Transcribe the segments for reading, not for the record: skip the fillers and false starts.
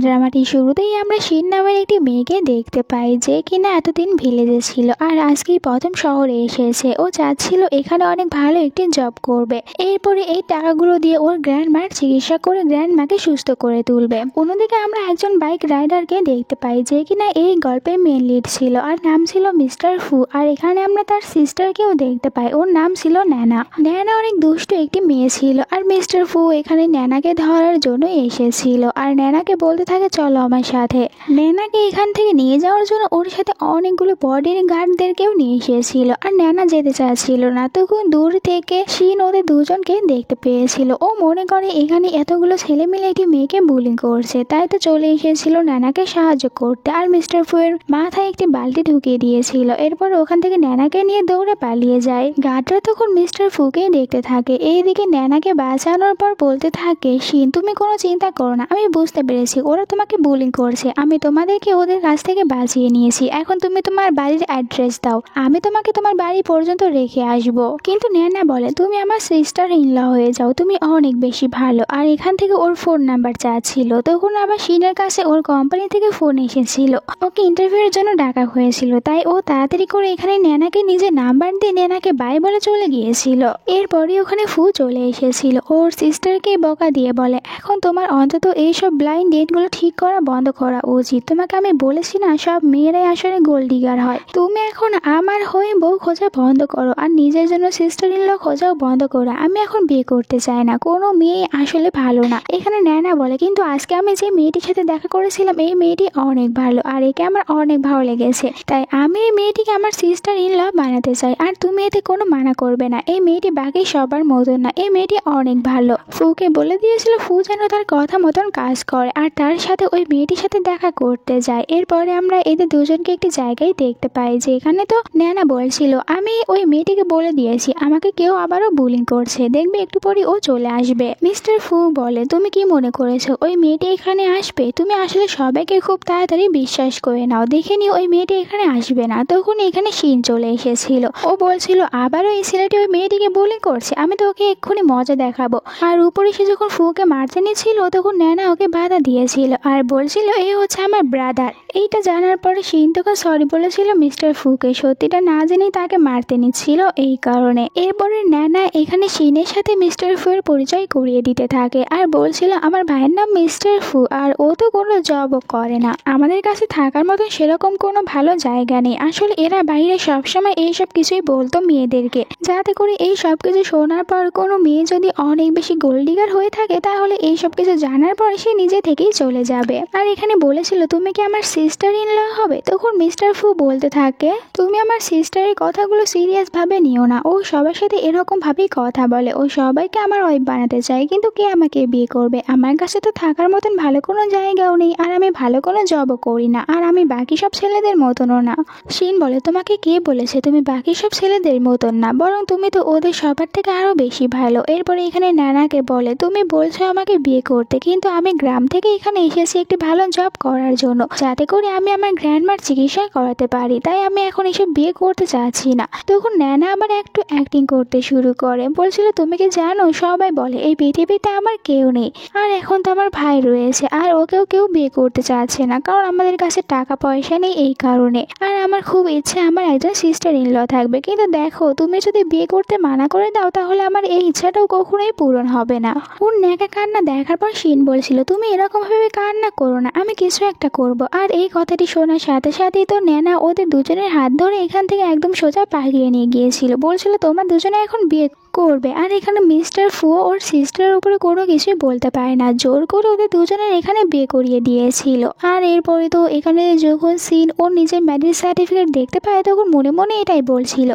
ড্রামাটি শুরুতেই আমরা শিন নামের একটি মেয়েকে দেখতে পাই যে কিনা এতদিন ভিলেজে ছিল আর আজকেই প্রথম শহরে এসেছে। ও চাচ্ছিল এখানে অনেক ভালো একটি জব করবে, এরপরে এই টাকাগুলো দিয়ে ওর গ্র্যান্ডমার চিকিৎসা করে গ্র্যান্ডমাকে সুস্থ করে তুলবে। অন্যদিকে আমরা একজন বাইক রাইডারকে দেখতে পাই যে কিনা এই গল্পের মেন লিড ছিল আর নাম ছিল মিস্টার ফু। আর এখানে আমরা তার সিস্টারকেও দেখতে পাই, ওর নাম ছিল ন্যানা। ন্যানা অনেক দুষ্ট একটি মেয়ে ছিল আর মিস্টার ফু এখানে ন্যানাকে ধরার জন্য এসেছিল আর ন্যানাকে বলতে থাকে চলো আমার সাথে। ন্যানাকে এখান থেকে নিয়ে যাওয়ার জন্য ওর সাথে অনেকগুলো বডির গার্ডদেরকেও নিয়ে এসেছিল আর ন্যানা যেতে চাচ্ছিল না। তখন দূর থেকে শিন ওদের দুজনকে দেখতে পেয়েছিল। ও মনে করে এখানে এতগুলো ছেলে মিলে একটি মেয়েকে বুলিং করছে, তাই তো চলে এসেছিল ন্যানাকে সাহায্য করতে। আর মিস্টার ফু এর মাথায় একটি বালতি ঢুকিয়ে দিয়েছিল, এরপর ওখান থেকে ন্যানাকে নিয়ে দৌড়ে পালিয়ে যায়। গার্ডরা তখন মিস্টার ফুকে দেখতে থাকে। এইদিকে ন্যানাকে বাঁচানোর পর বলতে থাকে শিন তুমি কোনো চিন্তা করো না, আমি বুঝতে পেরেছি ওরা তোমাকে বুলিং করছে, আমি তোমাদেরকে ওদের কাছ থেকে বাঁচিয়ে নিয়েছি। এখন তুমি তোমার বাড়ির অ্যাড্রেস দাও, আমি তোমাকে তোমার বাড়ি পর্যন্ত রেখে আসবো। কিন্তু ন্যানা বলে তুমি আমার সিস্টার ইনল হয়ে যাও, তুমি অনেক বেশি ভালো। আর এখান থেকে ওর ফোন নাম্বার চাচ্ছিল। তখন আবার শিনের কাছে ওর কোম্পানি থেকে ফোন এসেছিল, ওকে ইন্টারভিউয়ের জন্য ডাকা হয়েছিল, তাই ও তাড়াতাড়ি করে এখানে ন্যানাকে নিজের নাম্বার দিয়ে ন্যানাকে বাই বলে চলে গিয়েছিল। এরপরে ওখানে ফু চলে এসেছিল, ওর সিস্টারকে বকা দিয়ে বলে এখন তোমার অন্তত এইসব ব্লাইন্ড ডেটগুলো ঠিক করা বন্ধ করা উচিত। তোমাকে আমি বলেছি না সব মেয়েরাই আসলে গোল্ড ডিগার হয়, তুমি এখন আমার হয়ে বউ খোঁজা বন্ধ করো আর নিজের জন্য সিস্টার ইন ল খোঁজাও বন্ধ করো। আমি এখন বিয়ে করতে চাই না, কোনো মেয়ে আসলে ভালো না। এখানে ন্যানা বলে কিন্তু আজকে আমি যে মেয়েটির সাথে দেখা করেছিলাম এই মেয়েটি অনেক ভালো আর একে আমার অনেক ভালো লেগেছে, তাই আমি এই মেয়েটিকে আমার সিস্টার ইন ল বানাতে চাই আর তুমি এতে কোনো মানা করবে না। এই মেয়েটি বাকি সবার মতন না, এই মেয়েটি অনেক ভালো। ফুকে বলে দিয়েছিল ফু যেন তার কথা মতন কাজ করে আর তার সাথে ওই মেয়েটির সাথে দেখা করতে যায়। এরপরে আমরা এদের দুজনকে একটি জায়গায় দেখতে পাই যে এখানে তো ন্যানা বলছিল আমি ওই মেয়েটিকে বলে দিয়েছি আমাকে কেউ আবারও বুলিং করছে, দেখবে একটু পরে ও চলে আসবে। মিস্টার ফু বলে তুমি কি মনে করেছো ওই মেয়েটি এখানে আসবে? তুমি আসলে সবাইকে খুব তাড়াতাড়ি বিশ্বাস করে নাও, দেখে নি ওই মেয়েটি এখানে আসবে না। তখন এখানে শিন চলে এসেছিল, ও বলছিল আবারও এই ছেলেটি ওই মেয়েটিকে বুলিং করছে, আমি তো ওকে এক্ষুনি মজা দেখাবো। আর উপরে সে যখন ফুকে মারতে নিয়েছিল তখন ন্যানা ওকে বাধা দিয়েছিল আর বলছিল এ হচ্ছে আমার ব্রাদার। এইটা জানার পরে শিন তোকে সরি বলেছিল মিস্টার ফুকে, সত্যিটা না জেনেই তাকে মারতে নিচ্ছিল এই কারণে। এরপরে ন্যানা এখানে শিনের সাথে মিস্টার ফু এর পরিচয় করিয়ে দিতে থাকে আর বলছিল আমার ভাইয়ের নাম মিস্টার ফু আর ও তো কোনো জবও করে না, আমাদের কাছে থাকার মতন সেরকম কোনো ভালো জায়গা নেই। আসলে এরা বাইরে সবসময় এইসব কিছুই বলতো মেয়েদেরকে, যাতে করে এই সব কিছু শোনার পর কোনো মেয়ে যদি অনেক বেশি গোল্ড ডিগার হয়ে থাকে তাহলে এইসব কিছু জানার পর সে নিজে থেকেই চলে যাবে। আর এখানে বলেছিল তুমি কি আমার সিস্টার ইন ল হবে? তখন মিস্টার ফু বলতে থাকে তুমি আমার সিস্টারের কথাগুলো সিরিয়াস ভাবে নিও না, ও সবার সাথে এরকম ভাবেই কথা বলে, ও সবাইকে আমার ওয়াইফ বানাতে চায়, কিন্তু কে আমাকে বিয়ে করবে? আমার কাছে তো থাকার মতন ভালো কোনো জায়গাও নেই আর আমি ভালো কোনো জবও করি না আর আমি বাকি সব ছেলেদের মতনও না। শিন বলে তোমাকে কে বলেছে তুমি বাকি সব ছেলেদের মতন না, বরং তুমি তো ওদের সবার থেকে আরো বেশি ভালো। এরপরে এখানে নানাকে বলে তুমি বলছো আমাকে বিয়ে করতে, কিন্তু আমি গ্রাম থেকে এখানে এসেছি একটি ভালো জব করার জন্য, যাতে করে আমি আমার গ্র্যান্ডমার চিকিৎসা করাতে পারি, তাই আমি এখন এসব বিয়ে করতে চাচ্ছি না। তখন ন্যানা আবার একটু অ্যাক্টিং করতে শুরু করে, বলছিল তুমি কি জানো সবাই বলে এই পৃথিবীতে আমার কেউ নেই আর এখন তো আমার ভাই রয়েছে আর ওকেও কেউ বিয়ে করতে চাচ্ছে না, কারণ আমাদের কাছে টাকা পয়সা নেই এই কারণে। আর আমার খুব ইচ্ছে আমার একজন সিস্টার ইন ল থাকবে, কিন্তু দেখো তুমি যদি বিয়ে করতে মানা করে দাও তাহলে আমার এই ইচ্ছাটাও কখনোই পূরণ হবে না। ওর ন্যাকা কান্না দেখার পর শিন বলছিল তুমি এরকম ভাবে কান্না করো না, আমি কিছু একটা করব। আর এই কথাটি শোনার সাথে সাথেই তো ন্যানা ওদের দুজনের হাত ধরে এখান থেকে একদম সোজা পালিয়ে নিয়ে গিয়েছিল, বলছিল তোমরা দুজনে এখন বিয়ে করবে। আর এখানে মিস্টার ফু ওর সিস্টারের উপরে কোনো কিছুই বলতে পারে না, জোর করে ওদের দুজনের এখানে বিয়ে করিয়ে দিয়েছিল। আর এরপরে তো এখানে যখন সিন ওর নিজের ম্যারেজ সার্টিফিকেট দেখতে পায় তখন মনে মনে এটাই বলছিল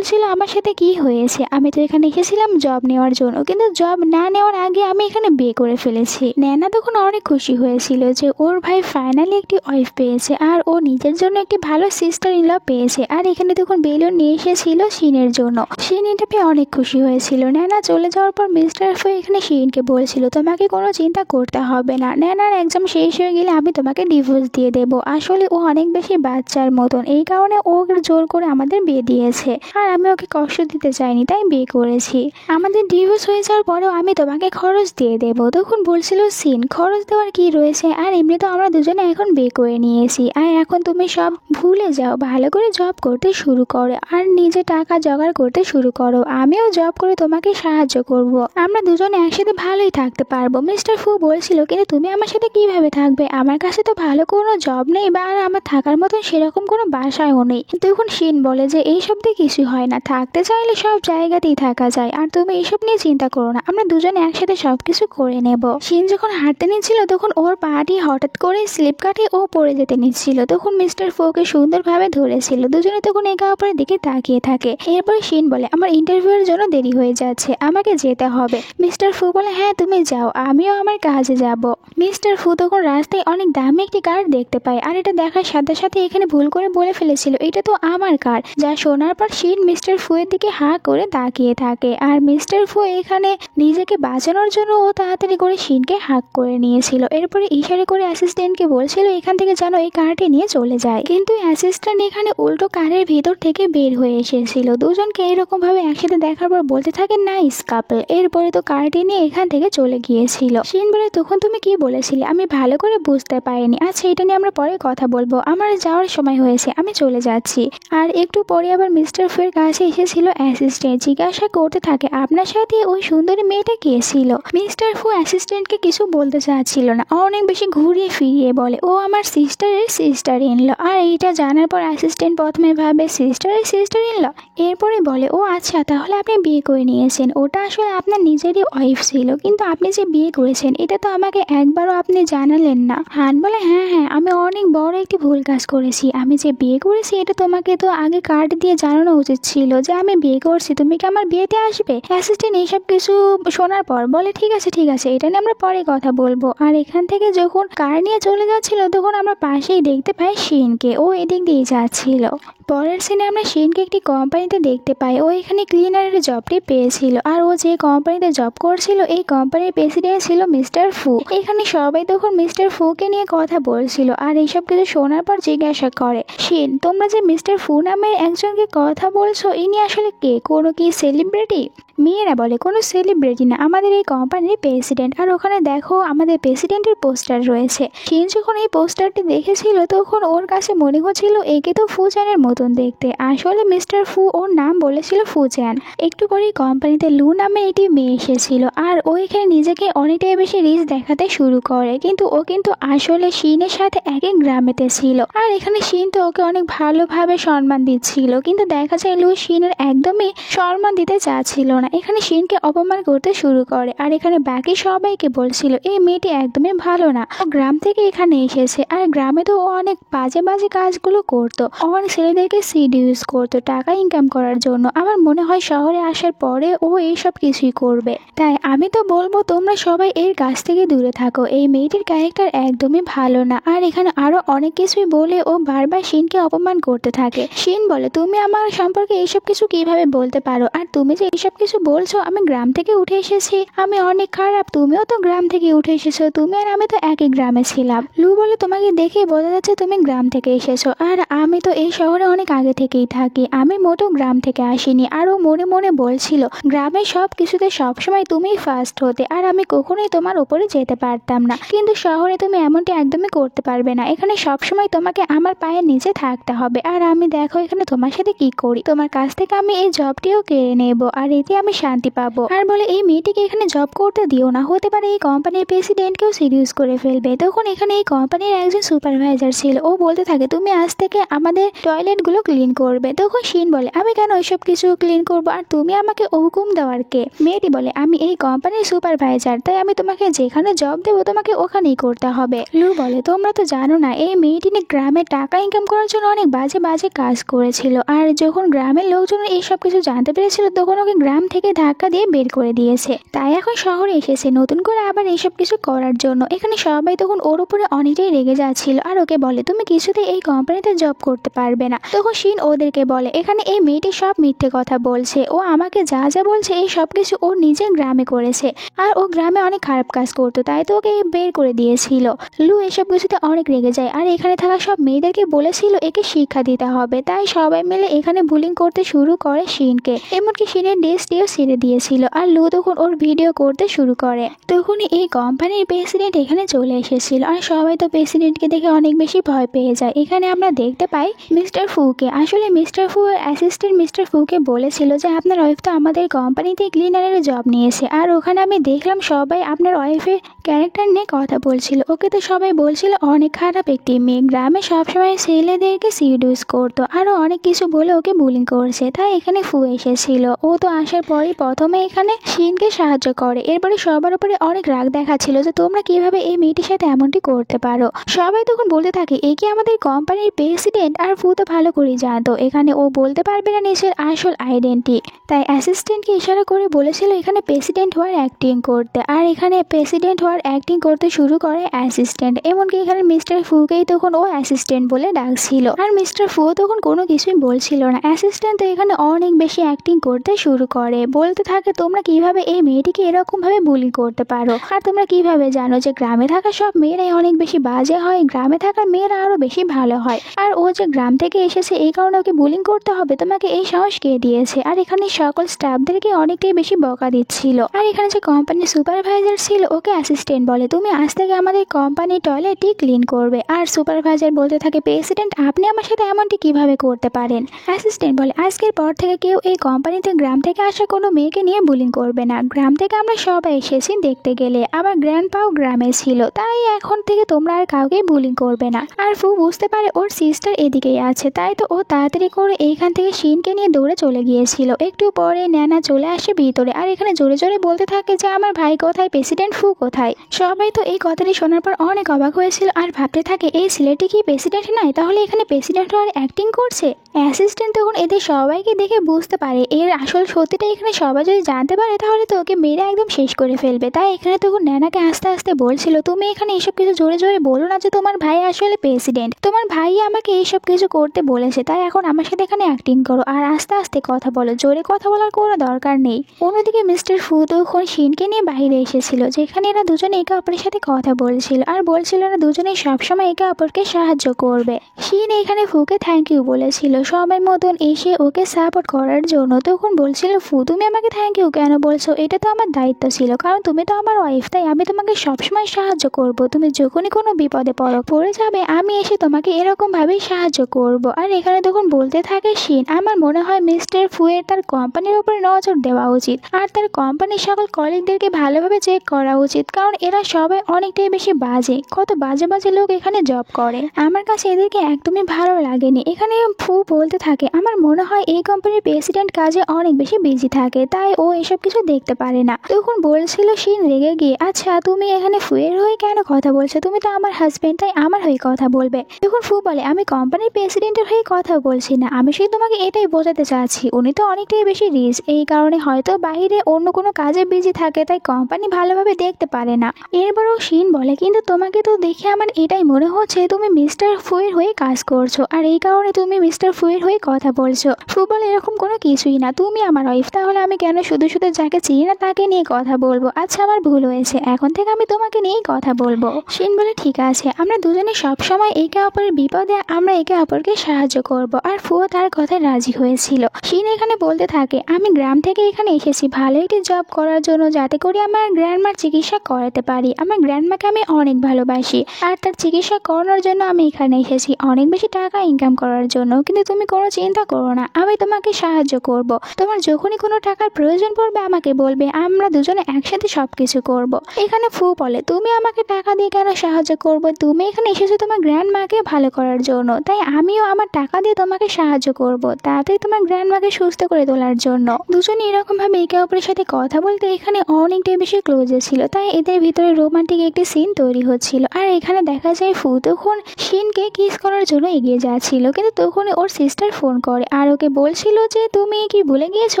আমার সাথে কি হয়েছে, আমি তো এখানে এসেছিলাম জব নেওয়ার জন্য, কিন্তু জব না নেওয়ার আগে আমি এখানে বিয়ে করে ফেলেছি। ন্যানা তখন অনেক খুশি হয়েছিল যে ওর ভাই ফাইনালি একটি ওয়াইফ পেয়েছে আর ও নিজের জন্য একটি ভালো সিস্টার ইন ল পেয়েছে। আর এখানে তখন বেলুন নিয়ে এসেছিল শিনের জন্য, শিন এটা পেয়ে অনেক খুশি হয়েছিল। ন্যানা চলে যাওয়ার পর মিস্টার ফু এখানে শিনকে বলছিল তোমাকে কোনো চিন্তা করতে হবে না, ন্যানার এক্সাম শেষ হয়ে গেলে আমি তোমাকে ডিভোর্স দিয়ে দেবো। আসলে ও অনেক বেশি বাচ্চার মতন, এই কারণে ও জোর করে আমাদের বিয়ে দিয়েছে, আর আমি ওকে কষ্ট দিতে চাইনি তাই বিয়ে করেছি। আমাদের ডিভোর্স হয়ে যাওয়ার পরেও আমি তোমাকে খরচ দিয়ে দেবো। তখন বলছিল সিন খরচ দেওয়ার কি রয়েছে, আর এমনি তো আমরা দুজনে এখন বিয়ে করে নিয়েছি, আর এখন তুমি সব ভুলে যাও, ভালো করে জব করতে শুরু করো আর নিজে টাকা জোগাড় করতে শুরু করো। আমিও জব করে তোমাকে সাহায্য করব, আমরা দুজনে একসাথে ভালোই থাকতে পারবো। মিস্টার ফু বলছিল কিন্তু তুমি আমার সাথে কিভাবে থাকবে, আমার কাছে তো ভালো কোনো জব নেই বা আর আমার থাকার মতন সেরকম কোনো বাসায়ও নেই। তখন শিন বলে যে এইসব দিয়ে কিছু হয় না, থাকতে চাইলে সব জায়গাতেই থাকা যায়, আর তুমি এইসব নিয়ে চিন্তা করো না, আমরা দুজনে একসাথে সবকিছু করে নেব। শিন যখন হাঁটতে নিচ্ছিল তখন ওর পাটি হঠাৎ করে স্লিপ কাটে ও পড়ে যেতে নিচ্ছিল, তখন মিস্টার ফোকে সুন্দরভাবে ধরেছিল। দুজনে তখন একে অপরের দিকে তাকিয়ে থাকে। এরপরে শিন বলে আমার ইন্টারভিউয়ের জন্য দেরি হয়ে যাচ্ছে, আমাকে যেতে হবে। মিস্টার ফু বলে হ্যাঁ তুমি যাও, আমিও আমার কাজে যাব। মিস্টার ফু তখন রাস্তায় অনেক দামি একটি কার দেখতে পায়, আর এটা দেখার সাথে সাথে এখানে ভুল করে বলে ফেলেছিল এটা তো আমার কার। যা শোনার পর শিন মিস্টার ফু এর দিকে হাঁ করে তাকিয়ে থাকে, আর মিস্টার ফু এখানে নিজেকে বাঁচানোর জন্য ও তাড়াতাড়ি করে শিনকে হাঁক করে নিয়েছিল। এরপরে ইশারা করে অ্যাসিস্ট্যান্টকে বলছিল এখান থেকে যেন এই কারটি নিয়ে চলে যায়, কিন্তু অ্যাসিস্ট্যান্ট এখানে উল্টো কারের ভিতর থেকে বের হয়ে এসেছিল। দুজনকে এরকম ভাবে একসাথে দেখার পর বলতে থাকে নাইস কাপল। এরপরে তো কারটি নিয়ে এখান থেকে চলে গিয়েছিল। শিন বলে তখন তুমি কি বলেছিলে, আমি ভালো করে বুঝতে পারিনি। আচ্ছা এটা নিয়ে আমরা পরে কথা বলবো, আমার যাওয়ার সময় হয়েছে, আমি চলে যাচ্ছি। আর একটু পরে আবার মিস্টার ফু এর কাছে এসেছিল অ্যাসিস্ট্যান্ট, জিজ্ঞাসা করতে থাকে আপনার সাথে ওই সুন্দরী মেয়েটা কে ছিল। মিস্টার ফু অ্যাসিস্ট্যান্টকে কিছু বলতে চাচ্ছিল না, অনেক বেশি ঘুরিয়ে ফিরিয়ে বলে ও আমার সিস্টারের সিস্টার ইনল। আর এইটা জানার পর অ্যাসিস্ট্যান্ট প্রথমে ভাবে সিস্টারের সিস্টার ইনল, এরপরে বলে ও আচ্ছা তাহলে আপনি বিয়ে করে নিয়েছেন, ওটা আসলে আপনার নিজেরই ওয়াইফ ছিল, কিন্তু আপনি যে বিয়ে করেছেন এটা তো আমাকে একবারও আপনি জানালেন না। হান বলে হ্যাঁ হ্যাঁ আমি অনেক বড় একটি ভুল কাজ করেছি, আমি যে বিয়ে করেছি এটা তোমাকে তো আগে কার্ড দিয়ে জানানো উচিত ছিল যে আমি বিয়ে করছি, তুমি কি আমার বিয়েতে আসবে। অ্যাসিস্ট্যান্ট এইসব কিছু শোনার পর বলে ঠিক আছে এটা নিয়ে আমরা পরে কথা বলবো। আর এখান থেকে যখন কার নিয়ে চলে যাচ্ছিল তখন আমরা পাশেই দেখতে পাই শিনকে, ও এদিক দিয়ে যাচ্ছিল। পরের সিনে আমরা শিনকে একটি কোম্পানিতে দেখতে পাই, ও এখানে ক্লিনারের জবটি পেয়েছিল, আর ও যে কোম্পানিতে জব করছিল এই কোম্পানির প্রেসিডেন্ট ছিল মিস্টার ফু। এখানে সবাই তখন মিস্টার ফুকে নিয়ে কথা বলছিল, আর এইসব কিছু শোনার পর জিজ্ঞাসা করে শিন তোমরা যে মিস্টার ফু নামের একজনকে কথা বলছো ইনি আসলে কে, কোনো কি সেলিব্রিটি। মেয়েরা বলে কোনো সেলিব্রিটি না, আমাদের এই কোম্পানির প্রেসিডেন্ট, আর ওখানে দেখো আমাদের প্রেসিডেন্টের পোস্টার রয়েছে। শিন যখন এই পোস্টারটি দেখেছিল তখন ওর কাছে মনে হচ্ছিল একে তো ফুচানের মতন দেখতে, আসলে মিস্টার ফু ওর নাম বলেছিল ফুচান। একটু পরেই কোম্পানিতে লু নামে একটি মেয়ে এসেছিল, আর ও এখানে নিজেকে অনেকটাই বেশি রিচ দেখাতে শুরু করে, কিন্তু ও কিন্তু আসলে শিনের সাথে একই গ্রামেতে ছিল, আর এখানে শিন তো ওকে অনেক ভালোভাবে সম্মান দিচ্ছিল, কিন্তু দেখা যায় লু শিনের একদমই সম্মান দিতে চাচ্ছিল না। এখানে শিনকে অপমান করতে শুরু করে, আর এখানে বাকি সবাইকে বলছিল এই মেয়েটি একদমই ভালো না, ও গ্রাম থেকে এখানে এসেছে, আর গ্রামে তো ও অনেক বাজে বাজে কাজগুলো করতো, অনেক ছেলেদেরকে সিডিউস করতো টাকা ইনকাম করার জন্য। আমার মনে হয় শহরে আসার পরে ও এইসব কিছুই করবে, তাই আমি তো বলবো তোমরা সবাই এর কাছ থেকে দূরে থাকো, এই মেয়েটির ক্যারেক্টার একদমই ভালো না। আর এখানে আরো অনেক কিছুই বলে ও বারবার শিনকে অপমান করতে থাকে। শিন বলে তুমি আমার সম্পর্কে এইসব কিছু কিভাবে বলতে পারো, আর তুমি যে এইসব কিছু বলছো আমি গ্রাম থেকে উঠে এসেছি, আমি অনেক খারাপ, তুমিও তো গ্রাম থেকে উঠে এসেছো, তুমি আর আমি তো একই গ্রামে ছিলাম। লু বলে তোমাকে দেখে বোঝা যাচ্ছে তুমি গ্রাম থেকে এসেছো, আর আমি তো এই শহরে অনেক আগে থেকেই থাকি, আমি মোটেও গ্রাম থেকে আসিনি। আর ও মনে মনে বলছিল গ্রামের সব কিছুতে সবসময় তুমিই ফার্স্ট হতে, আর আমি কখনোই তোমার উপরে যেতে পারতাম না, কিন্তু শহরে তুমি এমনটি একদমই করতে পারবে না, এখানে সবসময় তোমাকে আমার পায়ের নিচে থাকতে হবে। আর আমি দেখো এখানে তোমার সাথে কি করি, তোমার কাছ থেকে আমি এই জবটিও কেড়ে নেব, আর এতে আমি শান্তি পাবো। আর বলে এই মেয়েটিকে এখানে জব করতে দিও না, হতে পারে এই কোম্পানির প্রেসিডেন্টকেও সিরিয়াস করে ফেলবে। তখন এখানে এই কোম্পানির একজন সুপারভাইজার ছিল, ও বলতে থাকে তুমি আজ থেকে আমাদের টয়লেটগুলো ক্লিন করবে। তখন শিন বলে আমি কেন ওইসব কিছু ক্লিন করবো, আর তুমি আমাকে হুকুম দেওয়ার কে। মেয়েটি বলে আমি এই কোম্পানির সুপারভাইজার, তাই আমি তোমাকে যেখানে জব দেবো তোমাকে ওখানেই করতে হবে। লু বলে তোমরা তো জানো না এই মেয়েটি গ্রামে টাকা ইনকাম করার জন্য অনেক বাজে বাজে কাজ করেছিল, আর যখন গ্রামের লোকজন এইসব কিছু জানতে পেরেছিল তখন ওকে গ্রাম থেকে ধাক্কা দিয়ে বের করে দিয়েছে। তাই এখন শহরে এসেছে নতুন করে আবার এইসব কিছু করার জন্য। এখানে সবাই তখন ওর উপরে অনেকটাই রেগে যাচ্ছিল আর ওকে বলে তুমি কিছুতে এই কোম্পানিতে জব করতে পারবে না। তখন শিন ওদেরকে বলে এখানে এই মেয়েটি সব মিথ্যে কথা বলছে, ও আমাকে যা যা বলছে এই সব কিছু ও নিজের গ্রামে করেছে আর ও গ্রামে অনেক খারাপ কাজ করতো, তাই তো ওকে বের করে দিয়েছিল। লু এসব কিছুতে অনেক রেগে যায় আর এখানে থাকা সব মেয়েদেরকে বলেছিল একে শিক্ষা দিতে হবে। তাই সবাই মিলে এখানে বুলিং করতে শুরু করে শিনকে, এমনকি শিনের ড্রেসটিও ছেড়ে দিয়েছিল। আর লু তখন ওর ভিডিও করতে শুরু করে। তখন এই কোম্পানির প্রেসিডেন্ট এখানে চলে এসেছিল আর সবাই তো প্রেসিডেন্টকে দেখে অনেক বেশি ভয় পেয়ে যায়। এখানে আমরা দেখতে পাই মিস্টার ফুকে। আসলে মিস্টার ফু অ্যাসিস্ট্যান্ট মিস্টার ফুকে বলেছিল যে আপনার ওয়াইফ তো আমাদের কোম্পানিতে ক্লিনারের জব নিয়েছে, আর ওখানে আমি দেখলাম সবাই আপনার ওয়াইফের ক্যারেক্টার নিয়ে কথা বলছিল। ওকে তো সবাই বলছিল অনেক খারাপ একটি মেয়ে, গ্রামে সবসময় ছেলেদেরকে সিডিউস করতো, আরও অনেক কিছু বলে ওকে বুলিং করছে। তাই এখানে ফু এসেছিল। ও তো আসার পরেই প্রথমে এখানে শিনকে সাহায্য করে, এরপরে সবার উপরে অনেক রাগ দেখাচ্ছিল যে তোমরা কিভাবে এই মেয়েটির সাথে এমনটি করতে পারো। সবাই তখন বলতে থাকে এ কি আমাদের কোম্পানির প্রেসিডেন্ট, আর ফু তো ভালো করেই জানতো এখানে ও বলতে পারবে না নিজের আসল আইডেন্টি। তাই অ্যাসিস্ট্যান্টকে ইশারা করে বলেছিল এখানে প্রেসিডেন্ট হওয়ার অ্যাক্টিং করতে, আর এখানে প্রেসিডেন্ট হওয়ার অ্যাক্টিং করতে শুরু করে অ্যাসিস্ট্যান্ট। এমনকি এখানে মিস্টার ফুকেই তখন ও অ্যাসিস্ট্যান্ট বলে ডাকছিল, আর মিস্টার ফু তখন কোনো কিছুই বলছিল না। অ্যাসিস্ট্যান্ট তো এখানে অনেক বেশি অ্যাক্টিং করতে শুরু করে, বলতে থাকে তোমরা কিভাবে এই মেয়েটিকে এরকম ভাবে বুলি করতে পারো, আর তোমরা কিভাবে জানো যে গ্রামে থাকা সব মেয়েরাই অনেক বেশি বাজে হয়, গ্রামে থাকা মেয়েরা আরো বেশি ভালো হয়, আর ও যে গ্রাম থেকে এসেছে এই কারণে ওকে বুলিং করতে হবে, তোমাকে এই সাহস কে দিয়েছে। আর এখানে সকল স্টাফদেরকে অনেকটাই বেশি বকা দিচ্ছিল। আর এখানে যে কোম্পানির সুপারভাইজার ছিল ওকে অ্যাসিস্ট্যান্ট বলে তুমি আজ থেকে আমাদের কোম্পানির টয়লেটটি ক্লিন করবে। আর সুপারভাইজার বলতে থাকে প্রেসিডেন্ট আপনি আমার সাথে এমনটি কিভাবে করতে পারেন। অ্যাসিস্ট্যান্ট বলে আজকের পর থেকে কেউ এই কোম্পানিতে গ্রাম থেকে আসা কোনো মেয়েকে নিয়ে বুলিং করবে না, গ্রাম থেকে আমরা সবাই এসেছি দেখতে গেলে, আবার গ্র্যান্ডপাও গ্রামে ছিল, তাই এখন থেকে তোমরা আর কাউকে বুলিং করবে না। আর ফু বুঝতে পারে ওর সিস্টার এদিকেই আছে, তাই তো ও তাড়াতাড়ি করে এইখান থেকে শিনকে নিয়ে দৌড়ে চলে গিয়েছিল। একটু পরে ন্যানা চলে আসে ভিতরে আর এখানে জোরে জোরে বলতে থাকে যে আমার ভাই কোথায়, প্রেসিডেন্ট ফু কোথায়। সবাই তো এই কথাটি শোনার পর অনেক অবাক হয়েছিল আর ভাবতে থাকে এই ছেলেটি কি প্রেসিডেন্ট নয়, তাহলে এখানে প্রেসিডেন্ট হওয়ার অ্যাক্টিং করছে। অ্যাসিস্ট্যান্ট তখন এদের সবাইকে দেখে বুঝতে পারে এর আসল সত্যিটা এখানে সবাই যদি জানতে পারে তাহলে তো ওকে মেরে একদম শেষ করে ফেলবে। তাই এখানে তখন ন্যানাকে আস্তে আস্তে বলছিল তুমি এখানে এসব কিছু জোরে জোরে বলো না যে তোমার ভাই আসলে প্রেসিডেন্ট, তোমার ভাই আমাকে এইসব কিছু করতে বলেছে, তাই এখন আমার সাথে এখানে অ্যাক্টিং করো আর আস্তে আস্তে কথা বলো, জোরে কথা বলার কোনো দরকার নেই। অন্যদিকে মিস্টার ফু তখন শিনকে নিয়ে বাইরে এসেছিল, যেখানে এরা দুজনে একে অপরের সাথে কথা বলছিল আর বলছিল এরা দুজনেই সবসময় একে অপরকে সাহায্য করবে। শিন এখানে ফুকে থ্যাংক ইউ বলেছিল সবাই মতন এসে ওকে সাপোর্ট করার জন্য। তখন বলছিল ফু তুমি আমাকে থ্যাংক ইউ কেন বলছো, এটা তো আমার দায়িত্ব ছিল, কারণ তুমি তো আমার ওয়াইফ, তাই আমি তোমাকে সবসময় সাহায্য করব, তুমি যখনই কোনো বিপদে পড়ে যাবে আমি এসে তোমাকে এরকম ভাবেই সাহায্য করব। আর এখানে তখন বলতে থাকে শিন আমার মনে হয় মিস্টার ফুয়ের তার কোম্পানির উপর নজর দেওয়া উচিত আর তার কোম্পানির সকল কলিগদেরকে ভালোভাবে চেক করা উচিত, কারণ এরা সবাই অনেকটাই বেশি বাজে, কত বাজে বাজে লোক এখানে জব করে, আমার কাছে এদেরকে একদমই ভালো লাগেনি। এখানে ফু বলতে থাকে আমার মনে হয় এই কোম্পানির প্রেসিডেন্ট কাজে অনেক বেশি বিজি থাকে, তাই ও এসব কিছু দেখতে পারে না। তখন বলছিল শিন রেগে গিয়ে আচ্ছা তুমি এখানে ফুয়ের হয়ে কেন কথা বলছো, তুমি তো আমার হাজবেন্ড, তাই আমার হয়ে কথা বলবে। তখন ফু বলে আমি কোম্পানির প্রেসিডেন্টের হয়ে কথা বলছি না, আমি শুধু তোমাকে এটাই বোঝাতে চাচ্ছি উনি তো অনেকটাই বেশি রিচ, এই কারণে হয়তো বাইরে অন্য কোনো কাজে বিজি থাকে, তাই কোম্পানি ভালোভাবে দেখতে পারে না। এরপরও শিন বলে কিন্তু তোমাকে তো দেখে আমার এটাই মনে হচ্ছে তুমি মিস্টার ফুয়ের হয়ে কাজ করছো, আর এই কারণে তুমি মিস্টার ফুয়ের হয়ে কথা বলছো। ফু বলে এরকম কোনো কিছুই না, তুমি আমার ওয়াইফ, তাহলে আমি কেন শুধু শুধু যাকে চিনি না তাকে নিয়ে কথা বলবো। আচ্ছা আমার ভুল হয়েছে, এখন থেকে আমি তোমাকে নিয়েই কথা বলবো। শিন বলে ঠিক আছে, আমরা দুজনে সবসময় একে অপরের বিপদে আমরা একে অপরকে সাহায্য করব। আর ফুও তার কথায় রাজি হয়েছিল। শিন এখানে বলতে থাকে আমি গ্রাম থেকে এখানে এসেছি ভালো একটি জব করার জন্য, যাতে করে আমার গ্র্যান্ডমার চিকিৎসা করাতে পারি। আমার গ্র্যান্ডমাকে আমি অনেক ভালোবাসি আর তার চিকিৎসা করানোর জন্য আমি এখানে এসেছি অনেক বেশি টাকা ইনকাম করার জন্য, কিন্তু তুমি কোনো চিন্তা করো না, আমি তোমাকে সাহায্য করব, তোমার যখনই কোনো টাকার প্রয়োজন পড়বে আমাকে বলবে, আমরা দুজনে একসাথে সবকিছু করব। এখানে ফু বলে তুমি আমাকে টাকা দিয়ে কেন সাহায্য করবো, তুমি এখানে এসেছো তোমার গ্র্যান্ডমাকে ভালো করার জন্য, তাই আমিও আমার টাকা দিয়ে তোমাকে সাহায্য করব, তাড়াতাড়ি তোমার গ্র্যান্ডমাকে সুস্থ করে তোলার জন্য। দুজনে এরকম ভাবে একে অপরের সাথে কথা বলতে এখানে অনেকটাই বেশি ক্লোজে ছিল, তাই এদের ভিতরে রোমান্টিক একটি সিন তৈরি হচ্ছিল। আর এখানে দেখা যায় ফু তখন শিনকে কিস করার জন্য এগিয়ে যাচ্ছিল, কিন্তু তখন ওর সিস্টার ফোন করে আর ওকে বলছিল যে তুমি কি ভুলে গিয়েছো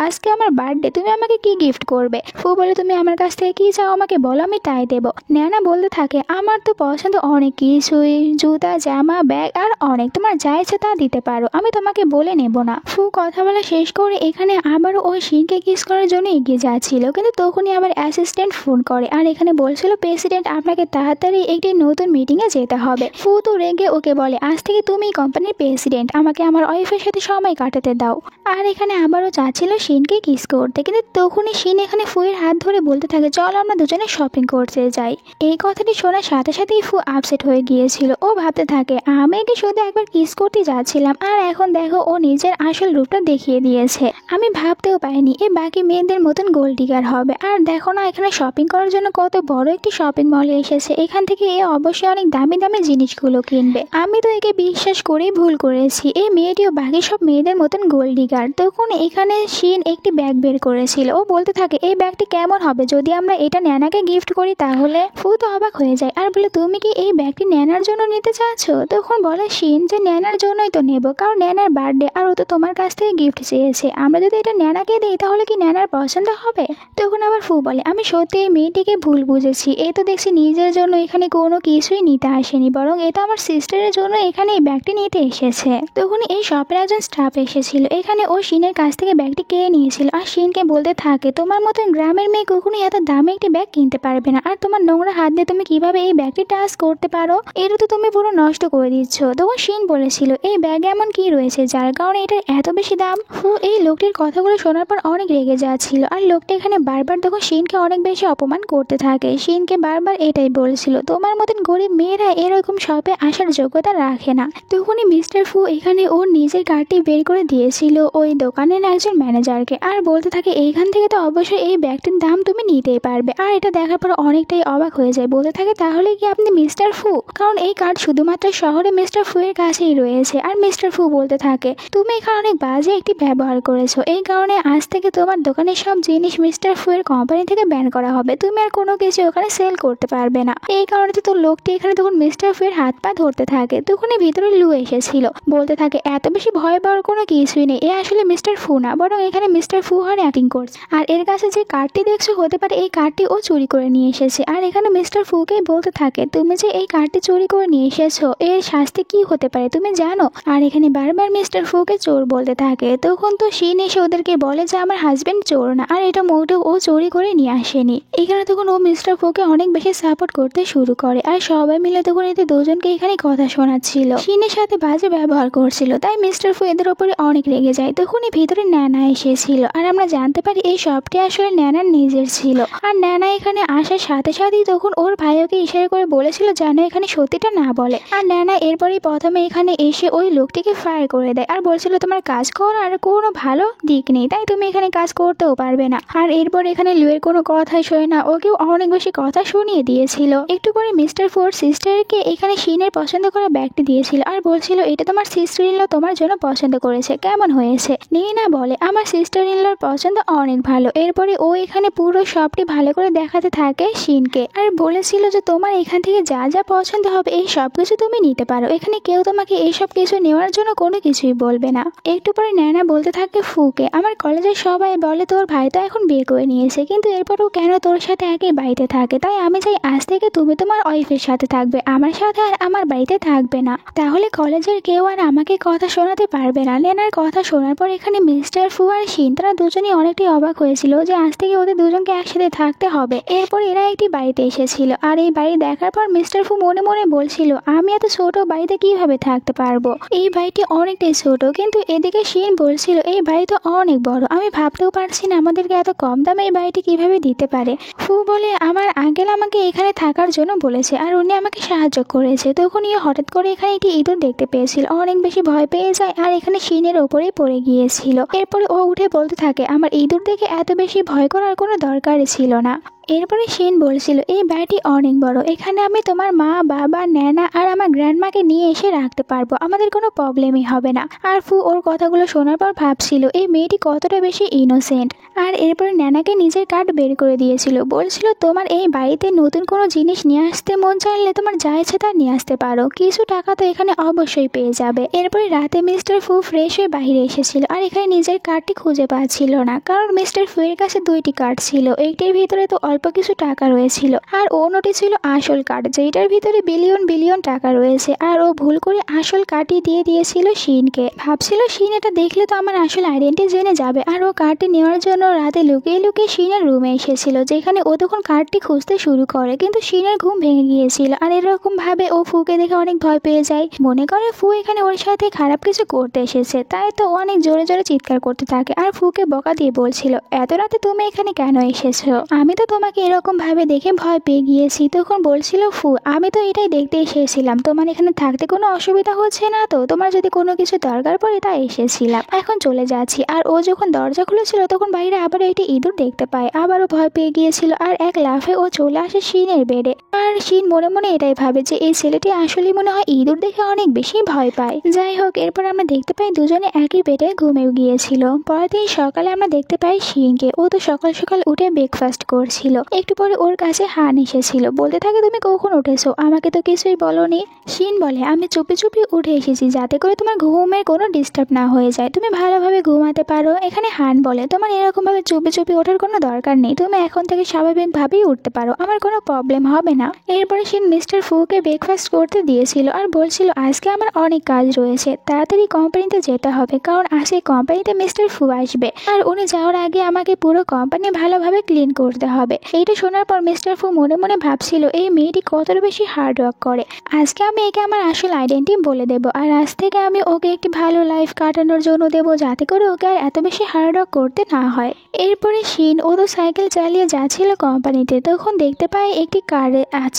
আজকে আমার বার্থডে, তুমি আমাকে কি গিফট করবে? ফু বলে তুমি আমার কাছ থেকে কি চাও আমাকে বলো, আমি তাই দেবো। ন্যানা বলতে থাকে আমার তো পছন্দ অনেক কিছুই, জুতা, জামা, ব্যাগ আর অনেক, তোমার যা ইচ্ছে তা দিতে পারো, আমি তোমাকে বলে নেব না। ফু কথা বলা শেষ করে এখানে আবারও ওই শিনকে কিস করার জন্য এগিয়ে যাচ্ছিল, কিন্তু তখনই আবার অ্যাসিস্ট্যান্ট ফোন করে আর এখানে বলছিল প্রেসিডেন্ট আপনাকে তাড়াতাড়ি একটি নতুন মিটিংয়ে যেতে হবে। ফু তো রেগে ওকে বলে আজ থেকে তুমি কোম্পানির প্রেসিডেন্ট, আমাকে আমার ওয়াইফের সাথে সময় কাটাতে দাও। আর এখানে আবারও চাচ্ছিল শিনকে কিস করতে, কিন্তু তখনই শিন এখানে ফুয়ের হাত ধরে বলতে থাকে চল আমরা দুজনে শপিং করতে যাই। এই কথাটি শোনার সাথে সাথেই ফু আপসেট হয়ে গিয়েছিল। ও ভাবতে থাকে আমি কি শুধু একবার কিস করতে যাচ্ছিলাম আর এখন দেখো ও নিজের আসল রূপটা দেখিয়ে দিয়েছে। আমি ভাবতেও পারিনি এ বাকি মেয়েদের মতন গোল্ড ডিগার হবে। আর দেখো না এখানে শপিং করার জন্য কত বড় একটি শপিং মলে এসেছে, এখান থেকে এ অবশ্যই অনেক দামি দামি জিনিসগুলো কিনবে। আমি তো একে বিশ্বাস করেই ভুল করেছি, এই মেয়েটিও বাকি সব মেয়েদের মতন গোল্ড ডিগার। তখন এখানে শিন একটি ব্যাগ বের করেছিল, ও বলতে থাকে এই ব্যাগটি কেমন হবে যদি আমরা এটা ন্যানাকে গিফট করি তাহলে? ফু তো অবাক হয়ে যায় আর বলে তুমি কি এই ব্যাগটি ন্যানার জন্য নিতে চাচ্ছ? তখন বলে শিন যে ন্যানার জন্যই তো নেব, কারণ ন্যানার বার্থডে আর ও তো তোমার কাছ থেকে গিফট চেয়েছে, আমরা যদি এটা ন্যানাকে দিই তাহলে কি ন্যানার পছন্দ হবে? তখন আবার ফু বলে আমি সত্যি এই মেয়েটিকে ভুল বুঝেছি, এ তো দেখছি নিজের জন্য এখানে কোনো কিছুই নিতে আসেনি, বরং এটা আমার সিস্টারের জন্য এখানে এই ব্যাগটি নিতে এসেছে। তখন এই শপের একজন স্টাফ এসেছিল, এখানে ও শিনের কাছ থেকে ব্যাগটি কিনে নিয়েছিল আর শিনকে বলতে থাকে তোমার মতন গ্রামের মেয়ে কখনোই এত দামি একটি ব্যাগ কিনতে পারবে না, আর তোমার নোংরা হাত দিয়ে তুমি কিভাবে এই ব্যাগটি টাচ করতে পারো? এটা তো তুমি পুরো নষ্ট করে দিচ্ছ। তখন শিন বলেছিল এই ব্যাগে এমন কি রয়েছে যার কারণে এটার এত বেশি দাম? ফু এই লোকটির কথাগুলো শোনার পর অনেক রেগে যাচ্ছিল আর লোকটা এখানে বারবার তখন শিনকে অনেক বেশি অপমান করতে থাকে। শিনকে বারবার এটাই বলেছিল তোমার মতন গরিব মেয়েরা এরকম শপে আসার যোগ্যতা রাখে না। তখনই মিস্টার ফু এখানে ওর নিজের কার্ডটি বের করে দিয়েছিল ওই দোকানের একজন ম্যানেজারকে আর বলতে থাকে এইখান থেকে তো অবশ্যই এই ব্যাগটির দাম তুমি নিতেই পারবে। আর এটা দেখার পর অনেকটাই অবাক হয়ে যায়, বলতে থাকে তাহলে কি আপনি মিস্টার ফু? কারণ এই কার্ড শুধুমাত্র শহরে মিস্টার ফু এর কাছেই রয়েছে। আর মিস্টার ফু বলতে থাকে তুমি এখানে অনেক বাজে একটি ব্যবহার করেছো, এই কারণে আজ থেকে তোমার দোকানের সব জিনিস মিস্টার ফু এর কোম্পানি থেকে ব্যান করা হবে, তুমি আর কোনো কিছু ওখানে সেল করতে পারবে না। এই কারণে তো লোকটি এখানে তখন মিস্টার ফু এর হাত পা ধরতে থাকে। তখনই ভিতরে লু এসেছিল, বলতে থাকে এত বেশি ভয় পাওয়ার কোনো কিছুই নেই, এ আসলে মিস্টার ফু না, বরং এখানে মিস্টার ফু হওয়ার অ্যাক্টিং করছে। আর এর কাছে যে কার্ডটি দেখছো হতে পারে এই কার্ডটি ও চুরি করে নিয়ে এসেছে। আর এখানে মিস্টার ফুকেই বলতে থাকে তুমি যে এই কার্ডটি চুরি করে নিয়ে এসেছো এর শাস্তি কি হতে পারে তুমি জানো? আর এখানে বারবার মিস্টার ফুকে চোর বলতে থাকে। তখন তো শিন এসে ওদেরকে বলে যে আমার হাজবেন্ড চোর না, আর এটা মোটেও ও চুরি করে নিয়ে আসেনি। এখানে তখন ও মিস্টার ফুকে অনেক বেশি সাপোর্ট করতে শুরু করে আর সবাই মিলে তখন এদের দুজনকে এখানে কথা শোনাচ্ছিল, শিনের সাথে বাজে ব্যবহার করছিল, তাই মিস্টার ফু এদের উপরে অনেক রেগে যায়। তখনই ভিতরে ন্যানা এসেছিল আর আমরা জানতে পারি এই শপটি আসলে ন্যানার নিজের ছিল। আর ন্যানা এখানে আসার সাথে সাথেই তখন ওর ভাইকে ইশারা করে বলেছিল যেন এখানে সত্যিটা না বলে। আর ন্যানা এরপরই প্রথমে এখানে এসে ওই লোকটিকে ফায়ার করে দেয় আর বলছিল তোমার কাজ করার কোনো ভালো দিক নেই, তাই তুমি এখানে কাজ করতেও পারবে না। আর এরপর এখানে লুয়ের কোনো কথাই শোনে না, ওকেও অনেক বেশি কথা শুনিয়ে দিয়েছিল। একটু পরে মিস্টার ফোর সিস্টারকে এখানে শিনের পছন্দ করা ব্যাগটি দিয়েছিল আর বলছিল এটা তোমার সিস্টার ইন ল তোমার জন্য পছন্দ করেছে, কেমন হয়েছে? নিনা বলে আমার সিস্টার ইন লর পছন্দ অনেক ভালো। এরপরে ও এখানে পুরো সবটি ভালো করে দেখাতে থাকে শিনকে আর বলেছিল যে তোমার এখান থেকে যা যা পছন্দ হবে এই সব কিছু তুমি নিতে পারো, এখানে কেউ তোমাকে এইসব কিছু নেওয়ার জন্য কোনো কিছুই বলবে না। একটু পরে ন্যানা বলতে থাকে ফুকে আমার কলেজের সবাই বলে তোর ভাই তো এখন বিয়ে করে নিয়েছে, কিন্তু এরপরও কেন তোর সাথে একই বাড়িতে থাকে, তাই আমি চাই আজ থেকে তুমি তোমার ওয়াইফের সাথে থাকবে, আমার সাথে আর আমার বাড়িতে থাকবে না, তাহলে কলেজের কেউ আর আমাকে কথা শোনাতে পারবে না। ন্যানার কথা শোনার পর এখানে মিস্টার ফু আর শিন তারা দুজনেই অনেকটাই অবাক হয়েছিল যে আজ থেকে ওদের দুজনকে একসাথে থাকতে হবে। এরপর এরা একটি বাড়িতে এসেছিল আর এই বাড়ি দেখার পর মিস্টার ফু মনে মনে বলছিল আমি এত ছোট বাড়িতে কিভাবে থাকতে পারবো, এই বাড়িটি অনেকটাই ছোট। কিন্তু এদিকে শিন বলছিল এই বাড়ি তো অনেক বড়, আমি ভাবতেও পারছি না আমাদেরকে এত কম দামে এই বাড়িটি কিভাবে দিতে পারে। ফু বলে আমার আঙ্কেল আমাকে এখানে থাকার জন্য বলেছে আর উনি আমাকে সাহায্য করেছে। তখন হঠাৎ করে এখানে একটি ইঁদুর দেখতে পেয়েছিল, অনেক বেশি ভয় পেয়ে যায় আর এখানে শিনের ওপরেই পড়ে গিয়েছিল। এরপরে ও উঠে বলতে থাকে আমার ইঁদুর দেখে এত বেশি ভয় করার কোনো দরকারই ছিল না। এরপরে শিন বলছিল, এই বাড়িটি অনেক বড়, এখানে আমি তোমার মা, বাবা, ন্যানা আর আমার গ্র্যান্ডমাকে নিয়ে এসে রাখতে পারবো, আমাদের কোনো প্রবলেমই হবে না। আর ফু ওর কথাগুলো শোনার পর ভাবছিল এই মেয়েটি কতটা বেশি ইনোসেন্ট। আর এরপরে ন্যানাকে নিজের কার্ড বের করে দিয়েছিল, বলছিল তোমার এই বাড়িতে নতুন কোনো জিনিস নিয়ে আসতে মন চাইলে তোমার যা ইচ্ছে তা নিয়ে আসতে পারো, কিছু টাকা তো এখানে অবশ্যই পেয়ে যাবে। এরপরে রাতে মিস্টার ফু ফ্রেশ হয়ে বাইরে এসেছিল আর এখানে নিজের কার্ডটি খুঁজে পাচ্ছিল না, কারণ মিস্টার ফু এর কাছে দুইটি কার্ড ছিল, একটির ভিতরে তো অল্প কিছু টাকা রয়েছিল আর অন্যটি ছিল আসল কার্ড যেটার ভিতরে বিলিয়ন বিলিয়ন টাকা রয়েছে। আর ও ভুল করে আসল কার্ডটি দিয়ে দিয়েছিল শিনকে, ভাবছিল শিন এটা দেখলে তো আমার আসল আইডেন্টি জেনে যাবে। আর ও কার্ডটি নেওয়ার জন্য রাতে লুকিয়ে লুকিয়ে শিনের রুমে এসেছিল, যেখানে ও তখন কার্ডটি খুঁজতে শুরু করে, কিন্তু শিনের ঘুম ভেঙে গিয়েছিল। আর এরকম ভাবে ও ফুকে দেখে অনেক ভয় পেয়ে যায়, মনে করে ফু এখানে ওর সাথে খারাপ কিছু করতে এসেছে, তাই তো অনেক জোরে জোরে চিৎকার করতে থাকে। আর ফুকে বকা দিয়ে বলছিল, এত রাতে তুমি এখানে কেন এসেছো, আমি তো তোমাকে এরকম ভাবে দেখে ভয় পেয়ে গিয়েছি। তখন বলছিল ফু, আমি তো এটাই দেখতে এসেছিলাম, তোমার এখানে থাকতে কোনো অসুবিধা হচ্ছে না তো, তোমার যদি কোনো কিছু দরকার পড়ে তাই এসেছিলাম, এখন চলে যাচ্ছি। আর ও যখন দরজা খুলেছিল তখন বাইরে আবার একটি ইঁদুর দেখতে পায়, আবারও ভয় পেয়ে গিয়েছিল আর এক লাফে ও চলে আসে শিনের বেডে। আর শিন মনে মনে এটাই ভাবে যে এই ছেলেটি আসলে মনে হয় ইঁদুর দেখে অনেক বেশি ভয় পায়। যাই হোক, এরপর আমরা দেখতে পাই দুজনে একই বেডে ঘুমিয়ে গিয়েছিল। পরের দিন সকালে আমরা দেখতে পাই শিনকে, ও তো সকাল সকাল উঠে ব্রেকফাস্ট করছিল। একটু পরে ওর কাছে হান এসেছিল, বলতে থাকে তুমি কখন উঠেছো, আমাকে তো কিছুই বলোনি। শিন বলে, আমি চুপি চুপি উঠে এসেছি যাতে করে তোমার ঘুমের কোনো ডিস্টার্ব না হয়ে যায়, তুমি ভালোভাবে ঘুমাতে পারো। এখানে হান বলে, তোমার এরকম ভাবে চুপি চুপি ওঠার কোনো দরকার নেই, তুমি এখন থেকে স্বাভাবিকভাবেই উঠতে পারো, আমার কোনো প্রবলেম হবে না। এরপরে শিন মিস্টার ফুকে ব্রেকফাস্ট করতে দিয়েছিল আর বলছিল, আজকে আমার অনেক কাজ রয়েছে, তাড়াতাড়ি কোম্পানিতে যেতে হবে, কারণ আজকে কোম্পানিতে মিস্টার ফু আসবে আর উনি যাওয়ার আগে আমাকে পুরো কোম্পানি ভালোভাবে ক্লিন করতে হবে। এইটা শোনার পর মিস্টার ফু মনে মনে ভাবছিল এই মেয়েটি কতটা বেশি হার্ড ওয়ার্ক করে, আজকে আমি একে আমার আসল আইডেন্টি বলে দেবো আর আজ থেকে আমি ওকে একটি ভালো লাইফ কাটানোর জন্য দেবো, যাতে করে ওকে আর এত বেশি হার্ড ওয়ার্ক করতে না হয়। এরপরে শিন ও তো সাইকেল চালিয়ে যাচ্ছিল কোম্পানিতে, তখন দেখতে পায় একটি কার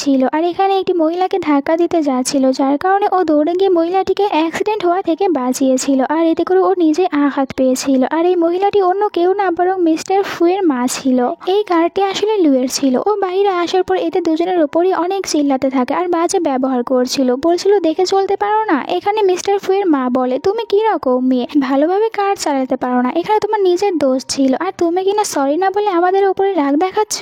ছিল আর এখানে একটি মহিলাকে ধাক্কা দিতে যাচ্ছিল, যার কারণে ও দৌড়ে গিয়ে মহিলাটিকে অ্যাক্সিডেন্ট হওয়া থেকে বাঁচিয়েছিল আর এতে করে ও নিজে আঘাত পেয়েছিল। আর এই মহিলাটি অন্য কেউ না বরং মিস্টার ফুয়ের মা ছিল। এই কারটি আসলে লুয়ের ছিল। ও বাইরে আসার পর এতে দুজনের উপরই অনেক চিল্লাতে থাকে আর বাজে ব্যবহার করছিল, বলছিল দেখে চলতে পারো না। এখানে মিস্টার ফুয়ের মা বলে, তুমি কি রকম মেয়ে, ভালোভাবে কার চালাতে পারো না, এখানে তোমার নিজের দোষ ছিল আর তুমি কিনা সরি না বলে আমাদের উপরে রাগ দেখাচ্ছ।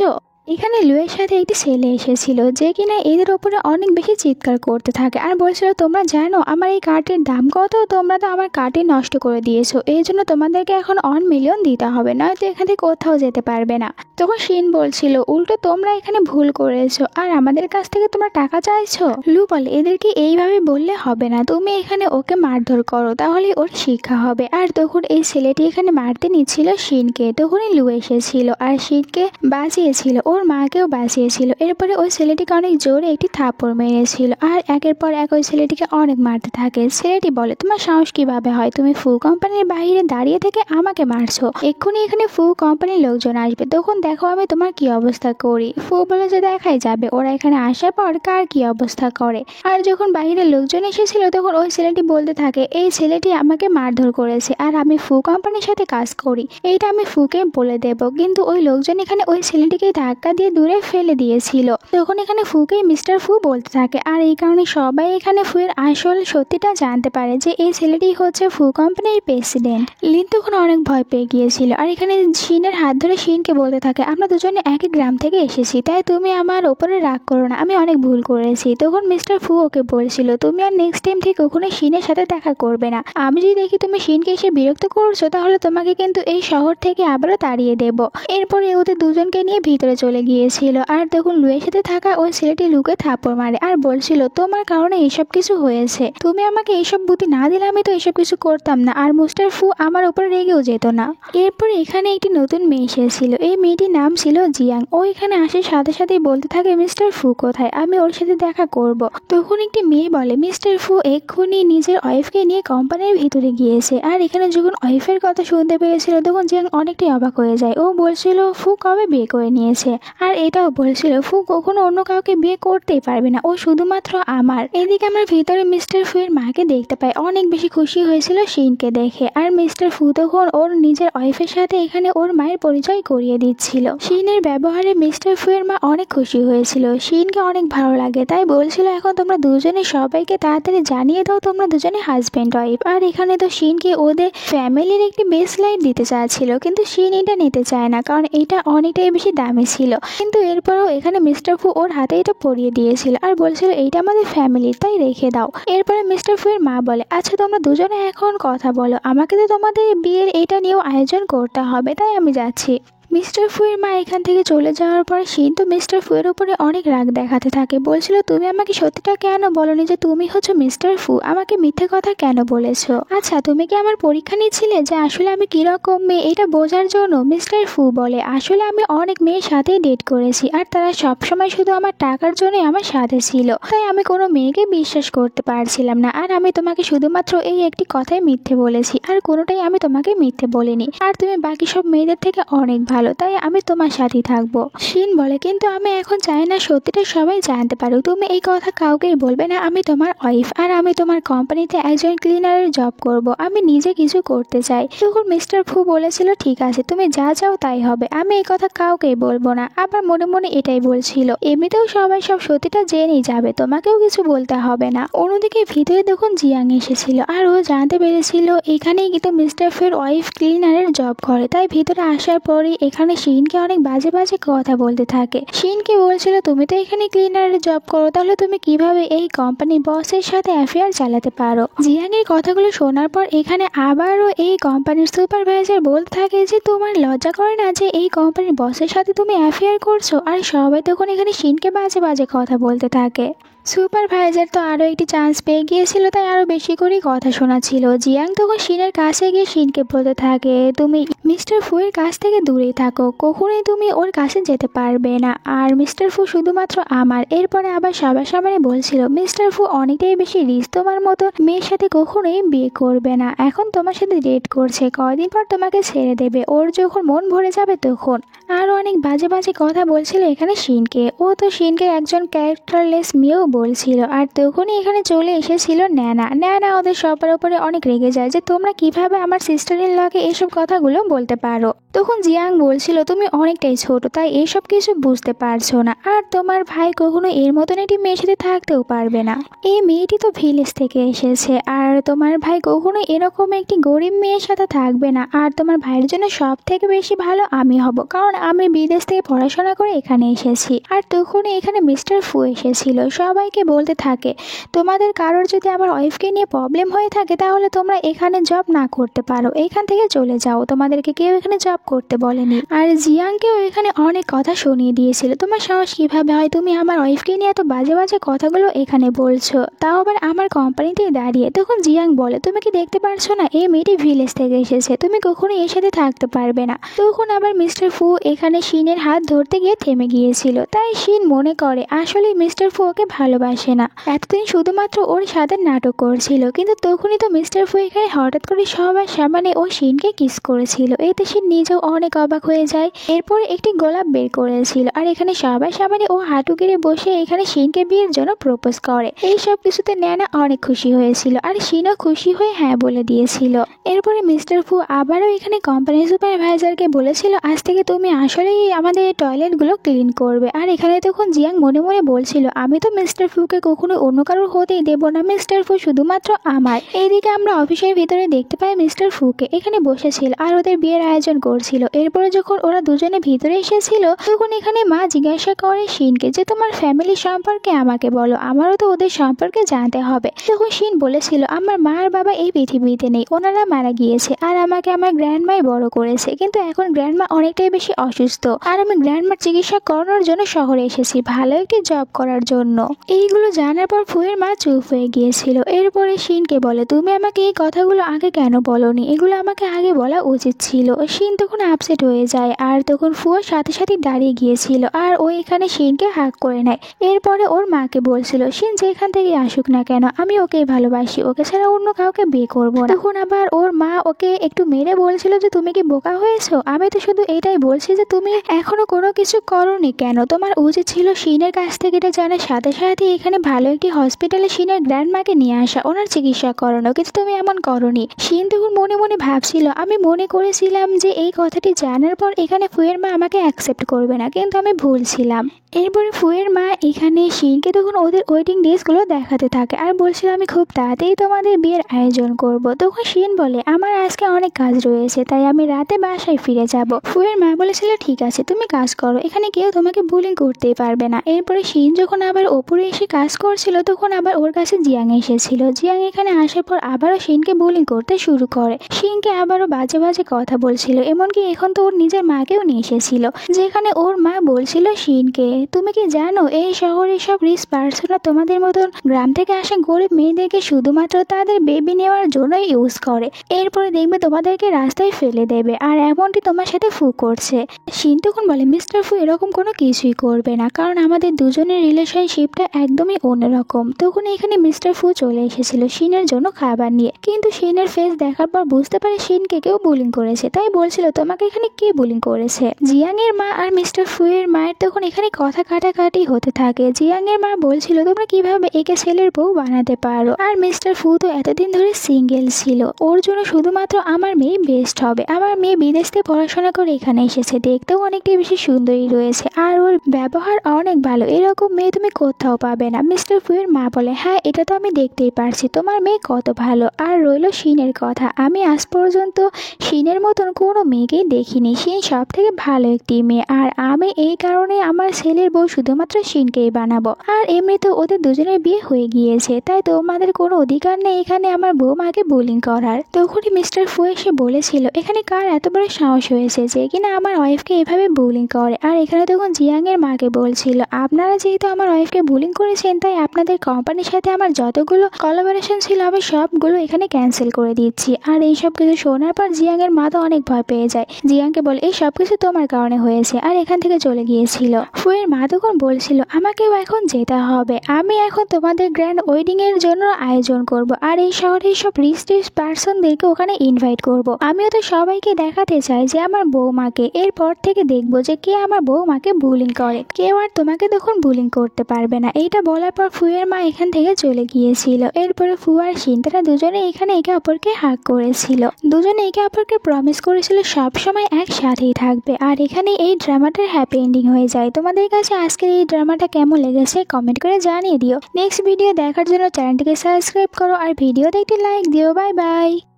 এখানে লুয়ের সাথে একটি ছেলে এসেছিল যে কিনা এদের ওপরে অনেক বেশি চিৎকার করতে থাকে আর বলছিল, তোমরা জানো আমার এই কার্ডের দাম কত, তোমরা তো আমার কার্ডে নষ্ট করে দিয়েছো, এই জন্য তোমাদেরকে এখন 1 মিলিয়ন দিতে হবে, নয়তো এখান থেকে কোথাও যেতে পারবে না। তখন শিন বলছিল, উল্টো তোমরা এখানে ভুল করেছো আর আমাদের কাছ থেকে তোমরা টাকা চাইছো। লু বলে, এদেরকে এইভাবে বললে হবে না, তুমি এখানে ওকে মারধর করো, তাহলে ওর শিক্ষা হবে। আর তখন এই ছেলেটি এখানে মারতে নিচ্ছিল শিনকে, তখনই লু এসেছিল আর শিনকে বাঁচিয়েছিল, ওর মাকেও বাঁচিয়েছিল। এরপরে ওই ছেলেটিকে অনেক জোরে একটি থাপ্পড় মেরেছিল আর একের পর এক ওই ছেলেটিকে অনেক মারতে থাকে। ছেলেটি বলে, তোমার সাহস কিভাবে হয়, তুমি ফু কোম্পানির বাইরে দাঁড়িয়ে থেকে আমাকে মারছো, এক্ষুনি এখানে ফু কোম্পানির লোকজন আসবে, তখন দেখো আমি তোমার কি অবস্থা করি। ফু বলে যে দেখাই যাবে ওরা এখানে আসার পর কার কি অবস্থা করে। আর যখন বাইরের লোকজন এসেছিল তখন ওই ছেলেটি বলতে থাকে, এই ছেলেটি আমাকে মারধর করেছে আর আমি ফু কোম্পানির সাথে কাজ করি, এইটা আমি ফুকে বলে দেব। কিন্তু ওই লোকজন এখানে ওই ছেলেটিকে ধাক্কা দিয়ে দূরে ফেলে দিয়েছিল। তখন এখানে ফুকে মিস্টার ফু বলতে থাকে আর এই কারণে সবাই এখানে ফুয়ের আসল সত্যিটা জানতে পারে যে এই ছেলেটি হচ্ছে ফু কোম্পানির প্রেসিডেন্ট। লিন তখন অনেক ভয় পেয়ে গিয়েছিল আর এখানে শিনের হাত ধরে শিনকে বলতে থাকে, আমরা দুজনে একই গ্রাম থেকে এসেছি, তাই তুমি আমার ওপরে রাগ করো না, আমি অনেক ভুল করেছি। তখন মিস্টার ফু ওকে বলছিল, তুমি আর নেক্সট টাইম থেকে কখনো শিনের সাথে দেখা করবে না, আমি যদি দেখি তুমি শিনকে এসে বিরক্ত করছো তাহলে তোমাকে কিন্তু এই শহর থেকে আবারও তাড়িয়ে দেব। এরপরে ওদের দুজনকে নিয়ে ভিতরে চলে গিয়েছিল আর তখন লুয়ের সাথে থাকা ওই ছেলেটি লুকে থাপ্পড় মারে আর বলছিল, তোমার কারণে এইসব কিছু হয়েছে, তুমি আমাকে এইসব বুদ্ধি না দিলে আমি তো এইসব কিছু করতাম না আর মিস্টার ফু আমার উপর রেগেও যেত না। এরপরে এখানে একটি নতুন মেয়ে এসেছিল, এই মেয়েটির নাম ছিল জিয়াং। ও এখানে আসার সাথে সাথেই বলতে থাকে, মিস্টার ফু কোথায়, আমি ওর সাথে দেখা করব। তখন একটি মেয়ে বলে, মিস্টার ফু এক্ষুনি নিজের ওয়াইফকে নিয়ে কোম্পানির ভিতরে গিয়েছে। আর এখানে যখন ওয়াইফের কথা শুনতে পেরেছিল তখন জিয়াং অনেকটাই অবাক হয়ে যায়। ও বলছিল ফু কবে বিয়ে করে নিয়েছে আর এটাও বলছিল ফু কখনো অন্য কাউকে বিয়ে করতেই পারবে না, ও শুধুমাত্র আমার। এদিকে আমরা ভিতরে মিস্টার ফু এর মাকে দেখতে পাই, অনেক বেশি খুশি হয়েছিল শিনকে দেখে। আর মিস্টার ফু তখন ওর নিজের ওয়াইফের সাথে এখানে ওর মায়ের পরিচয় করিয়ে দিচ্ছিল। শিনের ব্যবহারে মিস্টার ফু এর মা অনেক খুশি হয়েছিল, শিনকে অনেক ভালো লাগে, তাই বলছিল এখন তোমরা দুজনে সবাইকে তাড়াতাড়ি জানিয়ে দাও তোমরা দুজনে হাজব্যান্ড ওয়াইফ। আর এখানে তো শিনকে ওদের ফ্যামিলির একটি বেস্ট লাইট দিতে চাচ্ছিল, কিন্তু শিন এটা নিতে চায় না, কারণ এটা অনেকটাই বেশি দামি ছিল। কিন্তু এরপরও এখানে মিস্টার ফু ওর হাতে এটা পরিয়ে দিয়েছিল আর বলছিল এইটা আমাদের ফ্যামিলির, তাই রেখে দাও। এরপরে মিস্টার ফু এর মা বলে আচ্ছা তোমরা দুজনে এখন কথা বলো, আমাকে তো তোমাদের বিয়ের এটা নিয়েও আয়োজন করতে হবে, তাই আমি যাচ্ছি। মিস্টার ফু এর মা এখান থেকে চলে যাওয়ার পর শিন তো মিস্টার ফু এর উপরে অনেক রাগ দেখাতে থাকে, বলছিল তুমি আমাকে সত্যিটা কেন বলনি যে তুমি হচ্ছে মিস্টার ফু, আমাকে মিথ্যে কথা কেন বলেছো? আচ্ছা তুমি কি আমার পরীক্ষা নিচ্ছিলে যে আসলে আমি কিরকম মেয়ে এটা বোঝার জন্য? মিস্টার ফু বলে আসলে আমি অনেক মেয়ের সাথেই ডেট করেছি আর তারা সবসময় শুধু আমার টাকার জন্য আমার সাথে ছিল, তাই আমি কোনো মেয়েকে বিশ্বাস করতে পারছিলাম না। আর আমি তোমাকে শুধুমাত্র এই একটি কথাই মিথ্যে বলেছি, আর কোনোটাই আমি তোমাকে মিথ্যে বলিনি, আর তুমি বাকি সব মেয়েদের থেকে অনেক ভালো, তাই আমি তোমার সাথেই থাকবো। শিন বলে কিন্তু আমি এখন চাই না সত্যিটা সবাই জানতে পারো, তুমি এই কথা কাউকেই বলবে না, আমি তোমার ওয়াইফ আর আমি তোমার কোম্পানিতে একজন ক্লিনারের জব করব, আমি নিজে কিছু করতে চাই। তখন মিস্টার ফু বলেছিল ঠিক আছে তুমি যা চাও তাই হবে, আমি এই কথা কাউকেই বলবো না। আবার মনে মনে এটাই বলছিল এমনিতেও সবাই সব সত্যিটা জেনেই যাবে, তোমাকেও কিছু বলতে হবে না। অন্যদিকে ভিতরে দেখুন জিয়াং এসেছিল আর ও জানতে পেরেছিল এখানেই কিন্তু মিস্টার ফুর ওয়াইফ ক্লিনারের জব করে, তাই ভিতরে আসার পরে এখানে শিনকে অনেক বাজে বাজে কথা বলতে থাকে। শিনকে বলছিল তুমি তো এখানে ক্লিনারের জব করো, তাহলে তুমি কিভাবে এই কোম্পানি বসের সাথে অ্যাফেয়ার চালাতে পারো? জিয়াং এর কথাগুলো শোনার পর এখানে আবারও এই কোম্পানির সুপারভাইজার বলতে থাকে যে তোমার লজ্জা করে না যে এই কোম্পানির বসের সাথে তুমি অ্যাফেয়ার করছো? আর সবাই তখন এখানে শিনকে বাজে বাজে কথা বলতে থাকে। সুপারভাইজার তো আরও একটি চান্স পেয়ে গিয়েছিল, তাই আরও বেশি করেই কথা শোনাচ্ছিল। জিয়াং তখন শিনের কাছে গিয়ে শিনকে বলতে থাকে তুমি মিস্টার ফুয়ের কাছ থেকে দূরেই থাকো, কখনোই তুমি ওর কাছে যেতে পারবে না, আর মিস্টার ফু শুধুমাত্র আমার। এরপরে আবার সবার সামনে বলছিল মিস্টার ফু অনেকটাই বেশি রিস্ক, তোমার মতো মেয়ের সাথে কখনোই বিয়ে করবে না, এখন তোমার সাথে ডেট করছে, কয়দিন পর তোমাকে ছেড়ে দেবে, ওর যখন মন ভরে যাবে তখন। আরও অনেক বাজে বাজে কথা বলছিল এখানে শিনকে, ও তো শিনকে একজন ক্যারেক্টারলেস মেয়েও বলছিল। আর তখনই এখানে চলে এসেছিল ন্যানা ওদের সবার উপরে অনেক রেগে যায় যে তোমরা কিভাবে আমার সিস্টার ইন লকে এসব কথাগুলো বলতে পারো। তখন জিয়াং বলছিল তুমি অনেকটাই ছোট, তাই এসব কিছু বুঝতে পারছো না, আর তোমার ভাই কখনো এর মতন একটি মেয়ের সাথে থাকতেও পারবে না, এই মেয়েটি তো ভিলেজ থেকে এসেছে, আর তোমার ভাই কখনো এরকম একটি গরিব মেয়ের সাথে থাকবে না, আর তোমার ভাইয়ের জন্য সব থেকে বেশি ভালো আমি হব, কারণ আমি বিদেশ থেকে পড়াশোনা করে এখানে এসেছি। আর তখনই এখানে মিস্টার ফু এসেছিল, সবাইকে বলতে থাকে তোমাদের কারোর যদি আমার ওয়াইফকে নিয়ে প্রবলেম হয়ে থাকে তাহলে তোমরা এখানে জব না করতে পারো, এখান থেকে চলে যাও, তোমাদেরকে কেউ এখানে জব করতে বলেনি। আর জিয়াংকেও এখানে অনেক কথা শুনিয়ে দিয়েছিল, তোমার সাহস কিভাবে হয়, তুমি আমার ওয়াইফকে নিয়ে এত বাজে বাজে কথাগুলো এখানে বলছো, তাও আবার আমার কোম্পানিতে দাঁড়িয়ে। তখন জিয়াং বলে তুমি কি দেখতে পারছো না এই মেয়েটি ভিলেজ থেকে এসেছে, তুমি কখনো এর সাথে থাকতে পারবে না। তখন আবার মিস্টার ফু এখানে শিনের হাত ধরতে গিয়ে থেমে গিয়েছিল, তাই শিন মনে করে আসলে মিস্টার ফু ওকে ভালোবাসে না, এতদিন শুধুমাত্র ওর সাথে নাটক করছিল। কিন্তু তখনই তো মিস্টার ফু এখানে হঠাৎ করে সবার সামনে ও শিনকে কিস করেছিল, এতে শিন নিজেও অনেক অবাক হয়ে যায়। এরপর একটি গোলাপ বের করেছিল আর এখানে সবার সামনে ও হাঁটু গেড়ে বসে এখানে শিনকে বিয়ের জন্য প্রপোজ করে। এই সব কিছুতে ন্যানা অনেক খুশি হয়েছিল আর শিনও খুশি হয়ে হ্যাঁ বলে দিয়েছিল। এরপরে মিস্টার ফু আবারও এখানে কোম্পানির সুপারভাইজারকে বলেছিল আজ থেকে তুমি আসলেই আমাদের টয়লেটগুলো ক্লিন করবে। আর এখানে তখন জিয়াং মনে মনে বলছিল আমি তো মিস্টার ফুকে কখনো অন্য কারোর হতেই দেবো না, মিস্টার ফু শুধুমাত্র আমার। এইদিকে আমরা অফিসের ভিতরে দেখতে পাই মিস্টার ফুকে এখানে বসেছিল আর ওদের বিয়ের আয়োজন করছিল। এরপরে যখন ওরা দুজনে ভিতরে এসেছিল তখন এখানে মা জিজ্ঞাসা করে শিনকে যে তোমার ফ্যামিলি সম্পর্কে আমাকে বলো, আমারও তো ওদের সম্পর্কে জানতে হবে। তখন শিন বলেছিল আমার মা আর বাবা এই পৃথিবীতে নেই, ওনারা মারা গিয়েছে, আর আমাকে আমার গ্র্যান্ডমাই বড় করেছে, কিন্তু এখন গ্র্যান্ডমা অনেকটাই বেশি অসুস্থ আর আমি গ্র্যান্ডমার চিকিৎসা করানোর জন্য শহরে এসেছি ভালো একটি জব করার জন্য। এইগুলো জানার পর ফুয়ের মা চুপ হয়ে গিয়েছিল। এরপরে শিনকে বলে, তুমি আমাকে এই কথাগুলো আগে কেন বলনি, এগুলো আমাকে আগে বলা উচিত ছিল। শিন তখন আপসেট হয়ে যায়, আর তখন ফুয়ার সাথে সাথে দাঁড়িয়ে গিয়েছিল আর ও এখানে শিনকে হাক করে নেয়। এরপরে ওর মাকে বলছিল, শিন যেখান থেকে আসুক না কেন আমি ওকেই ভালোবাসি, ওকে ছাড়া অন্য কাউকে বিয়ে করবো না। তখন আবার ওর মা ওকে একটু মেরে বলছিল যে তুমি কি বোকা হয়েছো, আমি তো শুধু এটাই বলছি যে তুমি এখনো কোনো কিছু করোনি কেন, তোমার উচিত ছিল শিনের কাছ থেকে এটা জানার সাথে সাথে এখানে ভালো একটি হসপিটালে শিনের গ্র্যান্ড মাকে নিয়ে আসা, ওনার চিকিৎসা করানো, কিন্তু তুমি এমন করোনি। শিন তখন মনে মনে ভাবছিল, আমি মনে করেছিলাম যে এই কথাটি জানার পর এখানে ফুয়ের মা আমাকে অ্যাকসেপ্ট করবে না, কিন্তু আমি ভুল ছিলাম। এরপরে ফুয়ের মা এখানে শিনকে তখন ওদের ওয়েডিং ডেজগুলো দেখাতে থাকে আর বলছিল, আমি খুব তাড়াতাড়ি তোমাদের বিয়ের আয়োজন করব। তখন শিন বলে, আমার আজকে অনেক কাজ রয়েছে তাই আমি রাতে বাসায় ফিরে যাব। ফুয়ের মা বলেছিল, ঠিক আছে তুমি কাজ করো, এখানে কেউ তোমাকে বুলিং করতেই পারবে না। এরপরে শিন যখন আবার ওপরে এসে কাজ করছিল তখন আবার ওর কাছে জিয়াং এসেছিল। জিয়াং এখানে আসার পর আবারও শিনকে বুলিং করতে শুরু করে, শিনকে আবারও বাজে বাজে কথা বলছিল, এমনকি এখন তো ওর নিজের মাকেও নিয়ে এসেছিল, যেখানে ওর মা বলছিল শিনকে, তুমি কি জানো এই শহরে সব রিচ পার্সনরা তোমাদের মতন গ্রাম থেকে আসা গরিব মেয়েদেরকে শুধুমাত্র তাদের বেবি নেওয়ার জন্য ইউজ করে, এরপরে দেখবে তোমাদেরকে রাস্তায় ফেলে দেবে, আর এমনটি তোমার সাথে ফু করছে। শিন তখন বলে, মিস্টার ফু এরকম কোনো কিছুই করবে না, কারণ আমাদের দুজনের রিলেশনশিপটা একদমই অন্যরকম। তখন এখানে মিস্টার ফু চলে এসেছিল শিনের জন্য খাবার নিয়ে, কিন্তু শিনের ফেস দেখার পর বুঝতে পারে শিনকে কেউ বুলিং করেছে, তাই বলছিল তোমাকে এখানে কে বুলিং করেছে। জিয়াং এর মা আর মিস্টার ফু এর মায়ের তখন এখানে কথা কাটাকাটি হতে থাকে। জিয়াং এর মা বলছিল, তোমরা কিভাবে একে ছেলের বউ বানাতে পারো, আর মিস্টার ফু তো এতদিন ধরে সিঙ্গেল ছিল, ওর জন্য শুধুমাত্র আমার মেয়ে বেস্ট হবে, আমার মেয়ে বিদেশ থেকে পড়াশোনা করে এখানে এসেছে, দেখতেও অনেকটাই বেশি সুন্দরী রয়েছে আর ওর ব্যবহার অনেক ভালো, এরকম মেয়ে তুমি কোথাও পাবে না। মিস্টার ফু এর মা বলে, হ্যাঁ এটা তো আমি দেখতেই পারছি তোমার মেয়ে কত ভালো। আর রইল শিনের কথা, আমি আজ পর্যন্ত শিনের মতন কোনো মেয়েকেই দেখিনি, শিন সব থেকে ভালো একটি মেয়ে, আর আমি এই কারণে আমার ছেলের বউ শুধুমাত্র শিনকেই বানাবো, আর এমনি তো ওদের দুজনের বিয়ে হয়ে গিয়েছে, তাই তোমাদের কোনো অধিকার নেই এখানে আমার বউমাকে বুলিং করার। তখনই মিস্টার ফু এসে বলেছিল, এখানে কার এত বড় সাহস হয়েছে যে কিনা আমার ওয়াইফকে এভাবে বুলিং করে। আর এখানে তখন জিয়াং এর মাকে বলছিল, আপনারা যেহেতু আমার ওয়াইফকে বুলিং করেছেন তাই আপনাদের কোম্পানির সাথে আমার যতগুলো কোলাবোরেশন ছিল আমি সবগুলো এখানে ক্যান্সেল করে দিচ্ছি। আর এই সব কিছু শোনার পর জিয়াং এর মা তো অনেক ভয় পেয়ে যায়, জিয়াংকে বলে, এই সব কিছু তোমার কারণে হয়েছে, আর এখান থেকে চলে গিয়েছিল। ফুয়ের মা তখন বলছিল, আমাকেও এখন যেতে হবে, আমি এখন তোমাদের গ্র্যান্ড ওয়েডিং এর জন্য আয়োজন করব, আর এই শহরের সব রিচ পার্সনদেরকে ওখানে ইনভাইট করব। আমিও তো সবাইকে দেখাতে চাই যে আমার বউমাকে, এরপর থেকে দেখবো যে কে আমার বউমাকে বুলিং করে, কেউ আর তোমাকে তখন বুলিং করতে পারবে না। এইটা বলার পর ফুয়ের মা এখান থেকে চলে গিয়েছিল। এরপরে ফু আর শিন তারা দুজনে এখানে একে অপরকে হাগ করেছিল, দুজনে একে অপরকে প্রমিস করেছিল সব সময় একসাথেই থাকবে। আর এখানে এই ড্রামাটার হ্যাপি এন্ডিং হয়ে যায়। তোমাদের কাছে আজকের এই ড্রামাটা কেমন লেগেছে কমেন্ট করে জানিয়ে দিও। নেক্সট ভিডিও দেখার জন্য চ্যানেলটিকে সাবস্ক্রাইব করো আর ভিডিওতে একটি লাইক দিও। Bye bye.